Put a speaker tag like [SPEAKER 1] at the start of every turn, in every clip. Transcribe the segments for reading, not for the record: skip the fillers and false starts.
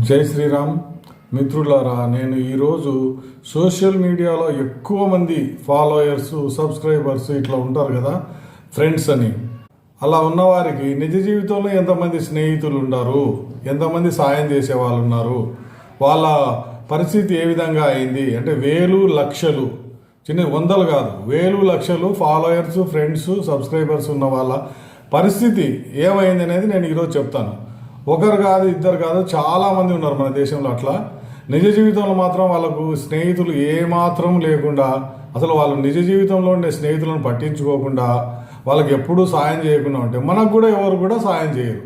[SPEAKER 1] జై శ్రీరామ్ మిత్రులారా, నేను ఈరోజు సోషల్ మీడియాలో ఎక్కువ మంది ఫాలోయర్స్, సబ్స్క్రైబర్స్ ఇట్లా ఉంటారు కదా, ఫ్రెండ్స్ అని. అలా ఉన్నవారికి నిజ జీవితంలో ఎంతమంది స్నేహితులు ఉన్నారు, ఎంతమంది సాయం చేసే వాళ్ళు ఉన్నారు, వాళ్ళ పరిస్థితి ఏ విధంగా అయింది అంటే వేలు లక్షలు, చిన్న వందలు కాదు, వేలు లక్షలు ఫాలోయర్స్, ఫ్రెండ్స్, సబ్స్క్రైబర్స్ ఉన్న వాళ్ళ పరిస్థితి ఏమైంది అనేది నేను ఈరోజు చెప్తాను. ఒకరు కాదు, ఇద్దరు కాదు, చాలామంది ఉన్నారు మన దేశంలో. అట్లా నిజ జీవితంలో మాత్రం వాళ్ళకు స్నేహితులు ఏమాత్రం లేకుండా, అసలు వాళ్ళు నిజ జీవితంలో ఉండే స్నేహితులను పట్టించుకోకుండా, వాళ్ళకి ఎప్పుడూ సాయం చేయకుండా ఉంటే మనకు కూడా ఎవరు కూడా సాయం చేయరు.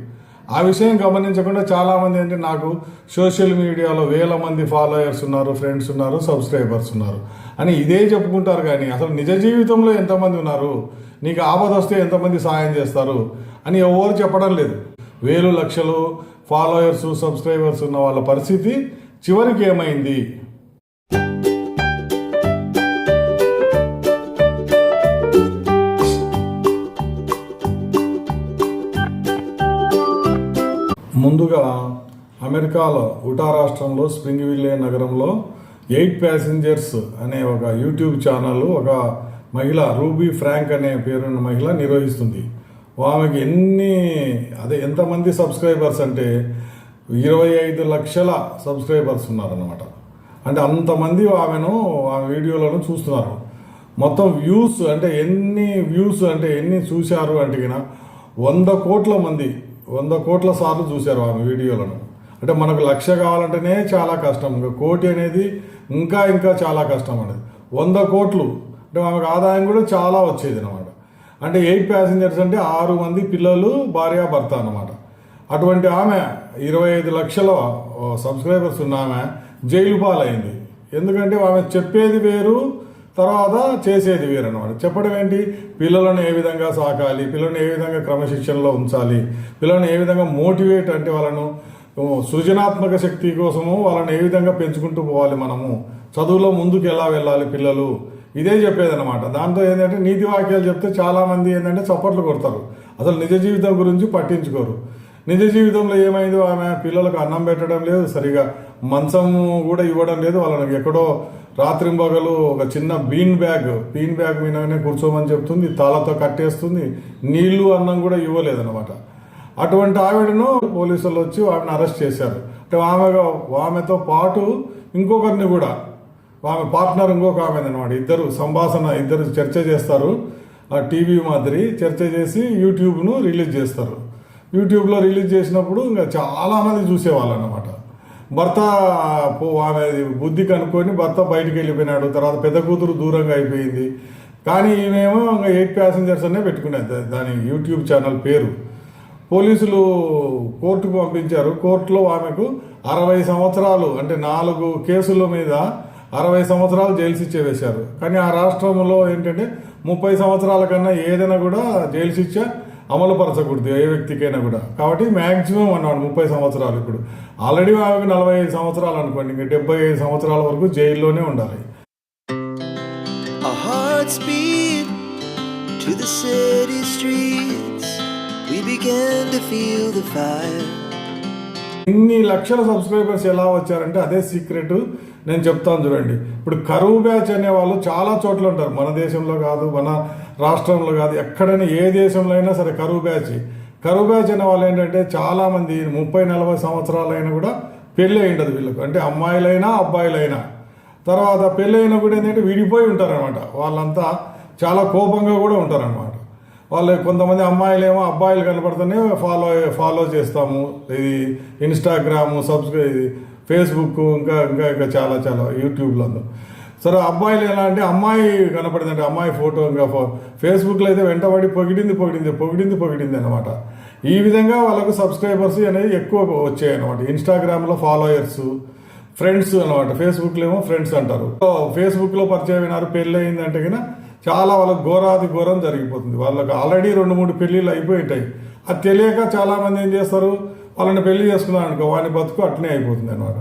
[SPEAKER 1] ఆ విషయం గమనించకుండా చాలామంది అంటే నాకు సోషల్ మీడియాలో వేల మంది ఫాలోయర్స్ ఉన్నారు, ఫ్రెండ్స్ ఉన్నారు, సబ్స్క్రైబర్స్ ఉన్నారు అని ఇదే చెప్పుకుంటారు. కానీ అసలు నిజ జీవితంలో ఎంతమంది ఉన్నారు, నీకు ఆపద వస్తే ఎంతమంది సాయం చేస్తారు అని ఎవరు చెప్పడం లేదు. వేలు లక్షలు ఫాలోయర్స్, సబ్స్క్రైబర్స్ ఉన్న వాళ్ళ పరిస్థితి చివరికి ఏమైంది? ముందుగా అమెరికాలో ఉటా రాష్ట్రంలో స్ప్రింగ్విల్లే నగరంలో 8 ప్యాసింజర్స్ అనే ఒక యూట్యూబ్ ఛానల్ ఒక మహిళ, రూబీ ఫ్రాంక్ అనే పేరున్న మహిళ నిర్వహిస్తుంది. ఆమెకి ఎంతమంది సబ్స్క్రైబర్స్ అంటే 25 లక్షల సబ్స్క్రైబర్స్ ఉన్నారన్నమాట. అంటే అంతమంది ఆమె వీడియోలను చూస్తున్నారు. మొత్తం వ్యూస్ అంటే ఎన్ని చూశారు అంటే 100 కోట్ల మంది, 100 కోట్ల సార్లు చూశారు ఆమె వీడియోలను. అంటే మనకు 1,00,000 కావాలంటేనే చాలా కష్టం, ఇంకా కోటి అనేది ఇంకా చాలా కష్టం అనేది. 100 కోట్లు అంటే ఆమెకు ఆదాయం కూడా చాలా వచ్చేది అనమాట. అంటే 8 ప్యాసింజర్స్ అంటే 6 మంది పిల్లలు, భార్య, భర్త అన్నమాట. అటువంటి ఆమె 25 లక్షల సబ్స్క్రైబర్స్ ఉన్న ఆమె జైలు పాలైంది. ఎందుకంటే ఆమె చెప్పేది వేరు, తర్వాత చేసేది వేరు అనమాట. చెప్పడం ఏంటి, పిల్లలను ఏ విధంగా సాకాలి, పిల్లలను ఏ విధంగా క్రమశిక్షణలో ఉంచాలి, పిల్లలను ఏ విధంగా మోటివేట్ అంటే వాళ్ళను సృజనాత్మక శక్తి కోసము వాళ్ళని ఏ విధంగా పెంచుకుంటూ పోవాలి, మనము చదువులో ముందుకు ఎలా వెళ్ళాలి పిల్లలు, ఇదే చెప్పేదన్నమాట. దాంతో ఏంటంటే నీతి వాక్యాలు చెప్తే చాలామంది ఏంటంటే చప్పట్లు కొడతారు, అసలు నిజ జీవితం గురించి పట్టించుకోరు. నిజ జీవితంలో ఏమైందో, ఆమె పిల్లలకు అన్నం పెట్టడం లేదు, సరిగా మంచం కూడా ఇవ్వడం లేదు, వాళ్ళకి ఎక్కడో రాత్రింబగలు ఒక చిన్న బీన్ బ్యాగ్ మీదనే కూర్చోమని చెప్తుంది, తాళతో కట్టేస్తుంది, నీళ్లు అన్నం కూడా ఇవ్వలేదన్నమాట. అటువంటి ఆవిడను పోలీసులు వచ్చి ఆమెను అరెస్ట్ చేశారు. అంటే ఆమెతో పాటు ఇంకొకరిని కూడా, ఆమె పార్ట్నర్ ఇంకొక ఆమె అనమాట. ఇద్దరు చర్చ చేస్తారు, టీవీ మాదిరి చర్చ చేసి యూట్యూబ్ను రిలీజ్ చేస్తారు. యూట్యూబ్లో రిలీజ్ చేసినప్పుడు ఇంకా చాలామంది చూసేవాళ్ళు అన్నమాట. భర్త ఆమె బుద్ధి కనుక్కొని భర్త బయటికి వెళ్ళిపోయినాడు. తర్వాత పెద్ద కూతురు దూరంగా అయిపోయింది. కానీ ఈమెమో ఇంకా 8 ప్యాసింజర్స్ అనే పెట్టుకునేది దాని యూట్యూబ్ ఛానల్ పేరు. పోలీసులు కోర్టుకు పంపించారు. కోర్టులో ఆమెకు 60 సంవత్సరాలు అంటే 4 కేసుల మీద 60 సంవత్సరాలు జైలు శిక్ష వేశారు. కానీ ఆ రాష్ట్రంలో ఏంటంటే 30 సంవత్సరాల కన్నా ఏదైనా కూడా జైలు శిక్ష అమలుపరచకూడదు ఏ వ్యక్తికైనా కూడా. కాబట్టి మ్యాక్సిమం అన్నమాట 30 సంవత్సరాలు. ఇప్పుడు ఆల్రెడీ ఆమెకు 45 సంవత్సరాలు అనుకోండి, ఇంకా 75 సంవత్సరాల వరకు జైల్లోనే ఉండాలి. ఇన్ని లక్షల సబ్స్క్రైబర్స్ ఎలా వచ్చారంటే అదే సీక్రెట్ నేను చెప్తాను చూడండి. ఇప్పుడు కరువు బ్యాచ్ అనే వాళ్ళు చాలా చోట్ల ఉంటారు, మన దేశంలో కాదు, మన రాష్ట్రంలో కాదు, ఎక్కడైనా ఏ దేశంలో అయినా సరే కరువు బ్యాచ్ అనే వాళ్ళు ఏంటంటే చాలామంది 30-40 సంవత్సరాలైనా కూడా పెళ్ళి అయి ఉండదు వీళ్ళకు. అంటే అమ్మాయిలైనా అబ్బాయిలైనా. తర్వాత పెళ్ళి అయినా కూడా ఏంటంటే విడిపోయి ఉంటారనమాట. వాళ్ళంతా చాలా కోపంగా కూడా ఉంటారనమాట. వాళ్ళు కొంతమంది అమ్మాయిలేమో అబ్బాయిలు కనపడుతూనే ఫాలో చేస్తాము, ఇది ఇన్స్టాగ్రాము, ఫేస్బుక్, ఇంకా చాలా యూట్యూబ్లో. సరే అబ్బాయిలు ఎలా అంటే అమ్మాయి కనపడిందంటే అమ్మాయి ఫోటో, ఇంకా ఫేస్బుక్లో అయితే వెంటబడి పొగిడింది అనమాట. ఈ విధంగా వాళ్ళకు సబ్స్క్రైబర్స్ అనేది ఎక్కువ వచ్చాయి అనమాట. ఇన్స్టాగ్రామ్లో ఫాలోయర్స్, ఫ్రెండ్స్ అనమాట. ఫేస్బుక్లో ఏమో ఫ్రెండ్స్ అంటారు. ఫేస్బుక్లో పరిచయం అయినారు, పెళ్ళి అయిందంటే కన్నా చాలా వాళ్ళకి ఘోరం జరిగిపోతుంది. వాళ్ళకి ఆల్రెడీ 2-3 పెళ్ళిళ్ళు అయిపోయి ఉంటాయి. అది తెలియక చాలామంది ఏం చేస్తారు, వాళ్ళని పెళ్లి చేసుకున్నారు అనుకో, వాని బతుకు అట్నే అయిపోతుంది అనమాట.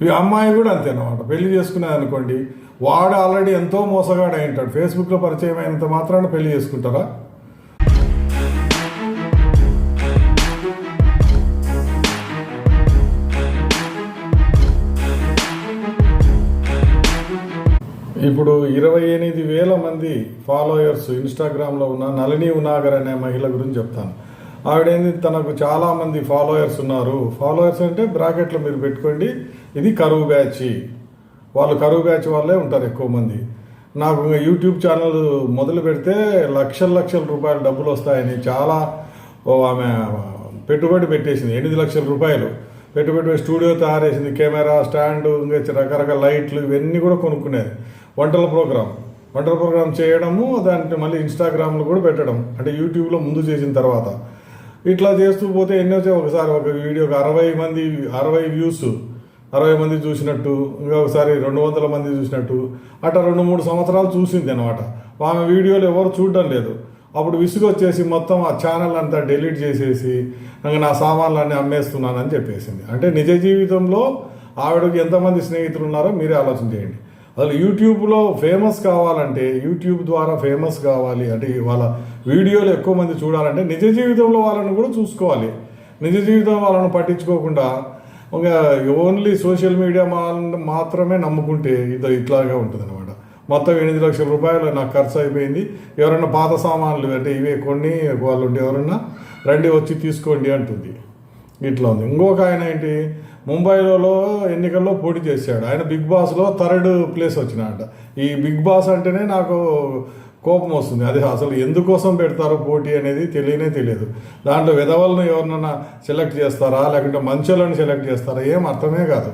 [SPEAKER 1] ఈ అమ్మాయి కూడా అంతే అనమాట. పెళ్లి చేసుకున్నది అనుకోండి, వాడు ఆల్రెడీ ఎంతో మోసగాడు అయి ఉంటాడు. ఫేస్బుక్లో పరిచయం అయినంత మాత్రాన పెళ్లి చేసుకుంటారా? ఇప్పుడు 28,000 మంది ఫాలోయర్స్ ఇన్స్టాగ్రామ్లో ఉన్న నళిని ఉనాగర్ అనే మహిళ గురించి చెప్తాను. ఆవిడేంది, తనకు చాలామంది ఫాలోయర్స్ ఉన్నారు. ఫాలోయర్స్ అంటే బ్రాకెట్లో మీరు పెట్టుకోండి, ఇది కరువు బ్యాచ్. వాళ్ళు కరువు బ్యాచ్ వాళ్ళే ఉంటారు ఎక్కువ మంది. నాకు యూట్యూబ్ ఛానల్ మొదలు పెడితే లక్షల రూపాయలు డబ్బులు వస్తాయని చాలా ఆమె పెట్టుబడి పెట్టేసింది. 8 లక్షల రూపాయలు పెట్టుబడి స్టూడియో తయారు చేసింది, కెమెరా స్టాండ్, ఇంకా రకరకాల లైట్లు ఇవన్నీ కూడా కొనుక్కునేది. వంటల ప్రోగ్రామ్ చేయడము, దాంట్లో మళ్ళీ ఇన్స్టాగ్రామ్లో కూడా పెట్టడం, అంటే యూట్యూబ్లో ముందు చేసిన తర్వాత ఇట్లా చేస్తూ పోతే ఎన్నో ఒకసారి ఒక వీడియోకి 60 వ్యూస్, 60 మంది చూసినట్టు, ఇంకా ఒకసారి 200 మంది చూసినట్టు, అట్లా 2-3 సంవత్సరాలు చూసింది అనమాట. ఆమె వీడియోలు ఎవరు చూడడం లేదు. అప్పుడు విసుగు వచ్చేసి మొత్తం ఆ ఛానల్ అంతా డిలీట్ చేసేసి ఇంకా నా సామాన్లన్నీ అమ్మేస్తున్నానని చెప్పేసింది. అంటే నిజ జీవితంలో ఆవిడకి ఎంతమంది స్నేహితులు ఉన్నారో మీరే ఆలోచన చేయండి. అసలు యూట్యూబ్లో ఫేమస్ కావాలంటే, యూట్యూబ్ ద్వారా ఫేమస్ కావాలి అంటే, వాళ్ళ వీడియోలు ఎక్కువ మంది చూడాలంటే నిజ జీవితంలో వాళ్ళని కూడా చూసుకోవాలి. నిజ జీవితం వాళ్ళని పట్టించుకోకుండా ఇంకా ఓన్లీ సోషల్ మీడియా మాత్రమే నమ్ముకుంటే ఇట్లాగా ఉంటుంది అనమాట. మొత్తం 8 లక్షల రూపాయలు నాకు ఖర్చు అయిపోయింది. ఎవరైనా పాత సామాన్లు అంటే ఇవే కొన్ని వాళ్ళు ఉంటే ఎవరన్నా రండి వచ్చి తీసుకోండి అంటుంది. ఇట్లా ఉంది. ఇంకొక ఆయన ఏంటి, ముంబైలో ఎన్నికల్లో పోటీ చేశాడు. ఆయన బిగ్ బాస్లో 3rd ప్లేస్ వచ్చినాడ. ఈ బిగ్ బాస్ అంటేనే నాకు కోపం వస్తుంది. అది అసలు ఎందుకోసం పెడతారో పోటీ అనేది తెలియదు. దాంట్లో విధవలను ఎవరినన్నా సెలెక్ట్ చేస్తారా, లేకుంటే మంచోళ్ళని సెలెక్ట్ చేస్తారా, ఏం అర్థమే కాదు.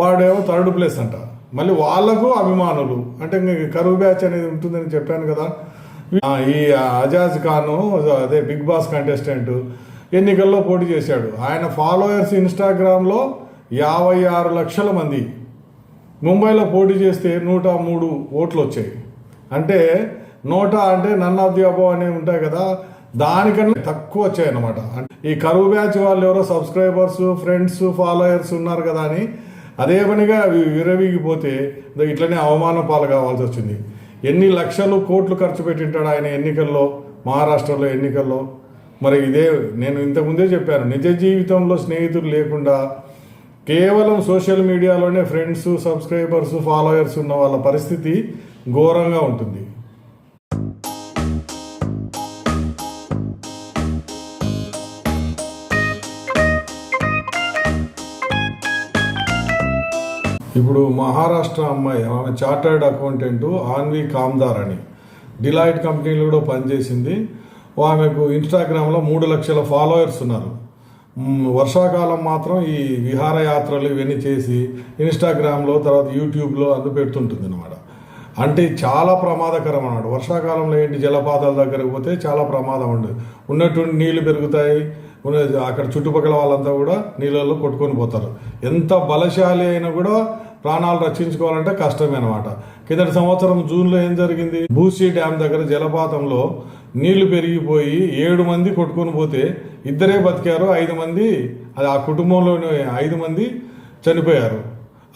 [SPEAKER 1] వాడేమో 3rd ప్లేస్ అంట. మళ్ళీ వాళ్లకు అభిమానులు అంటే కరువు బ్యాచ్ అనేది ఉంటుందని చెప్పాను కదా. ఈ అజాజ్ ఖాను, అదే బిగ్ బాస్ కంటెస్టెంట్, ఎన్నికల్లో పోటీ చేశాడు. ఆయన ఫాలోయర్స్ ఇన్స్టాగ్రామ్లో 56 లక్షల మంది. ముంబైలో పోటీ చేస్తే 103 ఓట్లు వచ్చాయి. అంటే 100 అంటే నన్ ఆఫ్ ది అబోవ్ అనేవి ఉంటాయి కదా, దానికన్నా తక్కువ వచ్చాయన్నమాట. ఈ కరువు బ్యాచ్ వాళ్ళు ఎవరో సబ్స్క్రైబర్స్, ఫ్రెండ్స్, ఫాలోయర్స్ ఉన్నారు కదా అని అదే పనిగా విరవీగిపోతే ఇట్లనే అవమానం పాలు కావాల్సి వచ్చింది. ఎన్ని లక్షలు కోట్లు ఖర్చు పెట్టింటాడు ఆయన ఎన్నికల్లో, మహారాష్ట్రలో ఎన్నికల్లో. మరి ఇదే నేను ఇంతకుముందే చెప్పాను, నిజ జీవితంలో స్నేహితులు లేకుండా కేవలం సోషల్ మీడియాలోనే ఫ్రెండ్స్, సబ్స్క్రైబర్స్, ఫాలోయర్స్ ఉన్న వాళ్ళ పరిస్థితి ఘోరంగా ఉంటుంది. ఇప్పుడు మహారాష్ట్ర అమ్మాయి, ఆమె చార్టర్డ్ అకౌంటెంట్ ఆన్వి కామ్దార్ అని డిలాయిట్ కంపెనీలో కూడా పనిచేసింది. ఆమెకు ఇన్స్టాగ్రామ్లో 3 లక్షల ఫాలోయర్స్ ఉన్నారు. వర్షాకాలం మాత్రం ఈ విహారయాత్రలు ఇవన్నీ చేసి ఇన్స్టాగ్రామ్లో, తర్వాత యూట్యూబ్లో పెడుతుంటుంది అనమాట. అంటే చాలా ప్రమాదకరం అన్నమాట. వర్షాకాలంలో ఏంటి, జలపాతాల దగ్గరకు పోతే చాలా ప్రమాదం ఉండదు. ఉన్నటువంటి నీళ్లు పెరుగుతాయి, అక్కడ చుట్టుపక్కల వాళ్ళంతా కూడా నీళ్ళల్లో కొట్టుకొని పోతారు. ఎంత బలశాలి అయినా కూడా ప్రాణాలు రక్షించుకోవాలంటే కష్టమే అనమాట. కిందటి సంవత్సరం జూన్లో ఏం జరిగింది, బూసీ డ్యామ్ దగ్గర జలపాతంలో నీళ్లు పెరిగిపోయి 7 మంది కొట్టుకొని పోతే 2 బతికారు, 5 మంది, అది ఆ కుటుంబంలోని 5 మంది చనిపోయారు.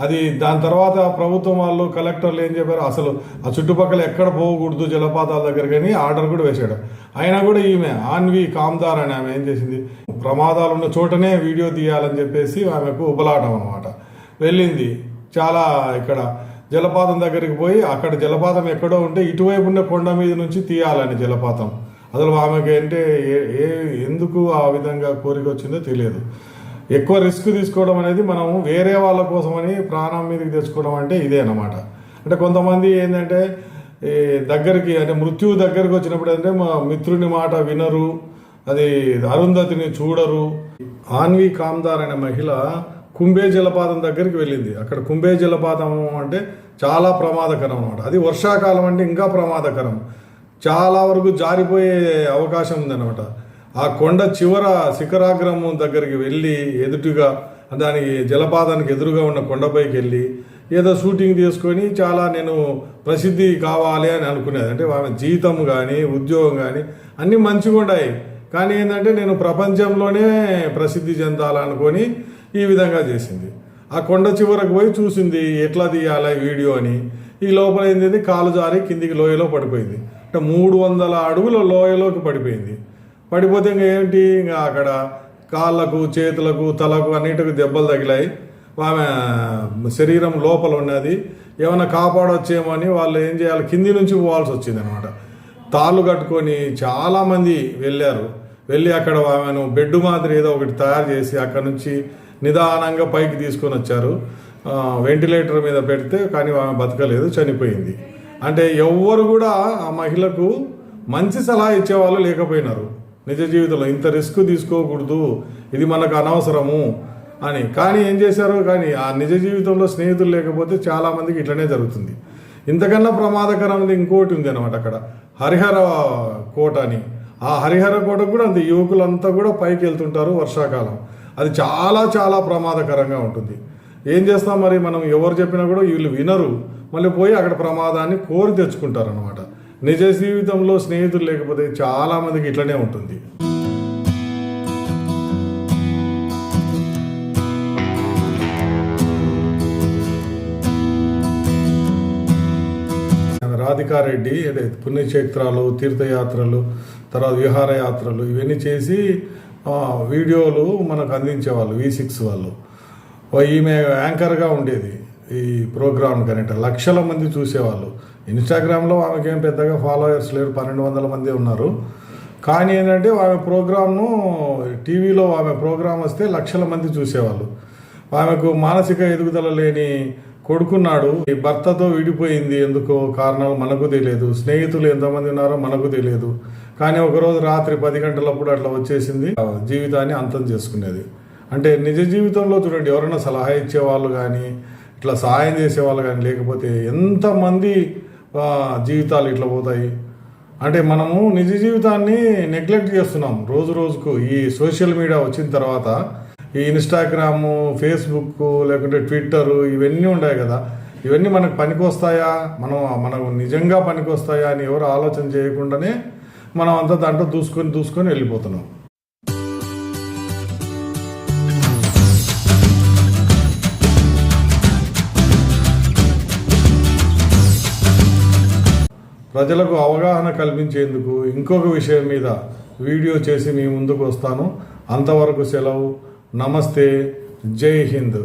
[SPEAKER 1] అది దాని తర్వాత ప్రభుత్వం వాళ్ళు, కలెక్టర్లు ఏం చెప్పారు, అసలు ఆ చుట్టుపక్కల ఎక్కడ పోకూడదు జలపాతాల దగ్గర కానీ ఆర్డర్ కూడా వేశాడు. అయినా కూడా ఈమె ఆన్వి కామ్దార్ అని ఆమె ఏం చేసింది, ప్రమాదాలు ఉన్న చోటనే వీడియో తీయాలని చెప్పేసి ఆమెకు ఉబలాటం అనమాట. వెళ్ళింది చాలా ఇక్కడ జలపాతం దగ్గరికి పోయి, అక్కడ జలపాతం ఎక్కడో ఉంటే ఇటువైపు ఉన్న కొండ మీద నుంచి తీయాలని జలపాతం. అసలు ఆమెకి అంటే ఎందుకు ఆ విధంగా కోరిక వచ్చిందో తెలియదు. ఎక్కువ రిస్క్ తీసుకోవడం అనేది మనం వేరే వాళ్ళ కోసమని ప్రాణం మీదకి తెచ్చుకోవడం అంటే ఇదే అన్నమాట. అంటే కొంతమంది ఏంటంటే దగ్గరికి, అంటే మృత్యువు దగ్గరికి వచ్చినప్పుడు అంటే మా మిత్రుని మాట వినరు, అది అరుంధతిని చూడరు. ఆన్వి కామ్దార్ అనే మహిళ కుంభే జలపాతం దగ్గరికి వెళ్ళింది. అక్కడ కుంభే జలపాతం అంటే చాలా ప్రమాదకరం అన్నమాట. అది వర్షాకాలం అంటే ఇంకా ప్రమాదకరం, చాలా వరకు జారిపోయే అవకాశం ఉందన్నమాట. ఆ కొండ చివర శిఖరాగ్రమం దగ్గరికి వెళ్ళి ఎదుటిగా దానికి జలపాతానికి ఎదురుగా ఉన్న కొండపైకి వెళ్ళి ఏదో షూటింగ్ తీసుకొని చాలా నేను ప్రసిద్ధి కావాలి అని అనుకునేది. అంటే ఆమె జీతం కానీ ఉద్యోగం కానీ అన్నీ మంచిగా ఉన్నాయి, కానీ ఏంటంటే నేను ప్రపంచంలోనే ప్రసిద్ధి చెందాలనుకొని ఈ విధంగా చేసింది. ఆ కొండ చివరకు పోయి చూసింది ఎట్లా తీయాలి వీడియో అని. ఈ లోపల ఏంది, కాలు జారి కిందికి లోయలో పడిపోయింది. అంటే 300 అడుగుల లోయలోకి పడిపోయింది. పడిపోతే ఇంకా ఏంటి, ఇంకా అక్కడ కాళ్ళకు, చేతులకు, తలకు అన్నిటికి దెబ్బలు తగిలాయి. ఆమె శరీరం లోపల ఉన్నది, ఏమైనా కాపాడొచ్చేమో అని వాళ్ళు ఏం చేయాలి, కింది నుంచి పోవాల్సి వచ్చింది అనమాట. తాళ్ళు కట్టుకొని చాలామంది వెళ్ళి అక్కడ ఆమెను బెడ్ మాదిరి ఏదో ఒకటి తయారు చేసి అక్కడ నుంచి నిదానంగా పైకి తీసుకొని వచ్చారు. వెంటిలేటర్ మీద పెడితే కానీ ఆమె బతకలేదు, చనిపోయింది. అంటే ఎవ్వరు కూడా ఆ మహిళకు మంచి సలహా ఇచ్చేవాళ్ళు లేకపోయినారు. నిజ జీవితంలో ఇంత రిస్క్ తీసుకోకూడదు, ఇది మనకు అనవసరము అని. కానీ ఏం చేశారు, కానీ ఆ నిజ జీవితంలో స్నేహితులు లేకపోతే చాలామందికి ఇట్లనే జరుగుతుంది. ఇంతకన్నా ప్రమాదకరమైనది ఇంకోటి ఉంది అనమాట అక్కడ, హరిహర కోట అని. ఆ హరిహర కోటకు కూడా అంత యువకులంతా కూడా పైకి వెళ్తుంటారు వర్షాకాలం. అది చాలా చాలా ప్రమాదకరంగా ఉంటుంది. ఏం చేస్తాం మరి, మనం ఎవరు చెప్పినా కూడా వీళ్ళు వినరు, మళ్ళీ పోయి అక్కడ ప్రమాదాన్ని కోరి తెచ్చుకుంటారు అనమాట. నిజ జీవితంలో స్నేహితులు లేకపోతే చాలామందికి ఇట్లనే ఉంటుంది. రాధికారెడ్డి పుణ్యక్షేత్రాలు, తీర్థయాత్రలు, తర్వాత విహారయాత్రలు ఇవన్నీ చేసి వీడియోలు మనకు అందించేవాళ్ళు V6 వాళ్ళు. ఈమె యాంకర్గా ఉండేది ఈ ప్రోగ్రామ్ కనుక లక్షల మంది చూసేవాళ్ళు. ఇన్స్టాగ్రామ్లో ఆమెకేం పెద్దగా ఫాలోయర్స్ లేరు, 1200 మంది ఉన్నారు. కానీ ఏంటంటే ఆమె ప్రోగ్రామ్ను టీవీలో ఆమె ప్రోగ్రాం వస్తే లక్షల మంది చూసేవాళ్ళు. ఆమెకు మానసిక ఎదుగుదల లేని కొడుకున్నాడు, భర్తతో విడిపోయింది, ఎందుకో కారణాలు మనకు తెలియదు, స్నేహితులు ఎంతమంది ఉన్నారో మనకు తెలియదు. కానీ ఒకరోజు రాత్రి 10 గంటలప్పుడు అట్లా వచ్చేసింది, జీవితాన్ని అంతం చేసుకునేది. అంటే నిజ జీవితంలో చూడండి, ఎవరైనా సలహా ఇచ్చేవాళ్ళు కానీ ఇట్లా సహాయం చేసేవాళ్ళు కానీ లేకపోతే ఎంతమంది జీవితాలు ఇట్లా పోతాయి. అంటే మనము నిజ జీవితాన్ని నెగ్లెక్ట్ చేస్తున్నాం రోజు రోజుకు. ఈ సోషల్ మీడియా వచ్చిన తర్వాత ఈ ఇన్స్టాగ్రాము, ఫేస్బుక్, లేకుంటే ట్విట్టర్ ఇవన్నీ ఉన్నాయి కదా, ఇవన్నీ మనకు పనికొస్తాయా, మనకు నిజంగా పనికొస్తాయా అని ఎవరు ఆలోచన చేయకుండానే మనం అంతా దాంట్లో దూసుకొని వెళ్ళిపోతున్నాం. ప్రజలకు అవగాహన కల్పించేందుకు ఇంకొక విషయం మీద వీడియో చేసి మీ ముందుకు వస్తాను. అంతవరకు సెలవు. నమస్తే, జై హింద్.